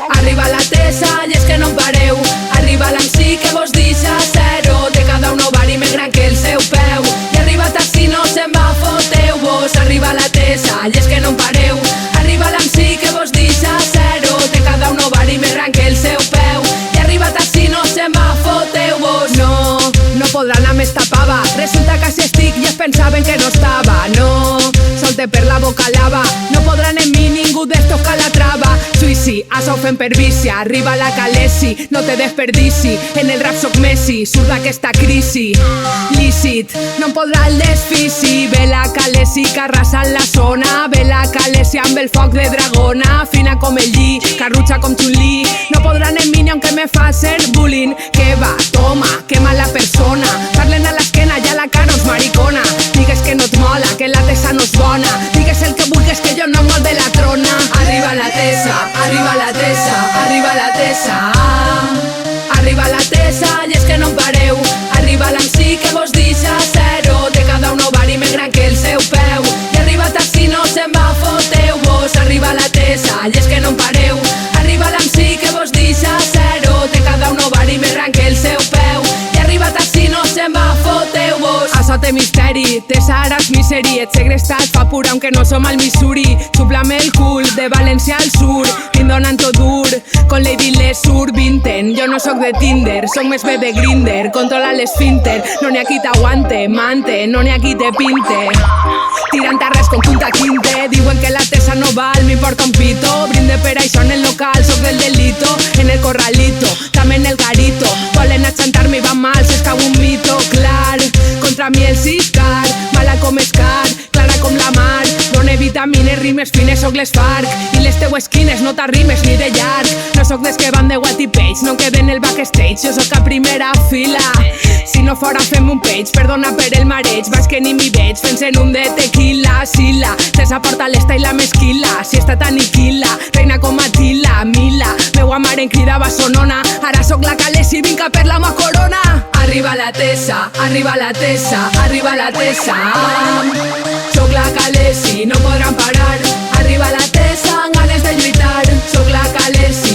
Arriba la Tessa i és que no en pareu. Arriba l'MC que vos deixa zero. De cada un ovari més gran que el seu peu. I arriba taxi no se'n va, foteu-vos. Arriba la Tessa i és que no en pareu. Arriba l'MC que vos deixa zero. De cada un ovari més gran que el seu peu. I arriba taxi no se'n va, foteu-vos. No podran amb esta pava. Resulta que si estic i es pensaven que no estava. No, solte per la boca lava. No podran en mi ningú d'estos Calatrava. Suïci, això ho fem per vici. Arriba la Calesi, no te desperdici. En el rap soc Messi, surt d'aquesta crisi. Lícit, no em podrà el desfici. Ve la Calesi que arrasa en la zona. Ve la Calesi amb el foc de dragona. Fina com el lli, carrutxa com Chun-Li. No podran en mi ni aunque me fa ser bullying. Que va, toma, que mala persona. Parlen a l'esquena i a la cara uns maricona. Digues que no et mola, que la Tessa no és bona. Digues el que vulgues que jo no mol de la trona. Arriba la Tessa, arriba la Tessa, arriba la Tessa. Arriba la Tessa i és que no en pareu. Arriba l'MC que vos deixa zero. De cada un ovari més gran que el seu peu. I arriba taxi no se'n va, foteu-vos. Arriba la Tessa i és que no en pareu. Arriba l'MC que vos deixa zero. De cada un ovari més gran que el seu peu. I arriba taxi no se'n va, foteu-vos. Això té misteri, Tessa ara és miseri. Et segrestat fa pura aunque no som al Missouri. Xuplame el cul, de València al sur. Tin donant-ho dur, con Lady Lesur Vinten. Jo no soc de Tinder, soc més bé de Grindr. Controla l'esfínter, no n'hi ha qui t'aguante. Mante, no n'hi ha qui te pinte. Tirant a res com Punta Quinte. Diuen que la Tessa no val, m'importa un pito. Brinde per això en el local, soc del delito. En el corralito, també en el garito. Volen achantar-me i van mal, s'escau un mito. Clar, contra mi el Ciscar. Mala com Scar, clara com la mar. Done vitamines, rimes fines, soc l'Spark. I les teues quines no t'arrimes ni de llarg. No soc des que van de Watty Page, no queden el backstage. Jo soc a primera fila. Si no fora fem un page, perdona per el mareig. Vas que ni m'hi veig, fent en un de tequila. Sila, Tessa porta l'esta i la mesquila. Si està tan aniquila, reina com Atila. Mila, meua mare en cridava sonona. Ara soc la Calesi, vinc a per la ma corona. Arriba la Tessa, arriba la Tessa, arriba la Tessa. Soc la Calesi, no podran parar. Arriba la Tessa amb ganes de lluitar. Soc la Calesi.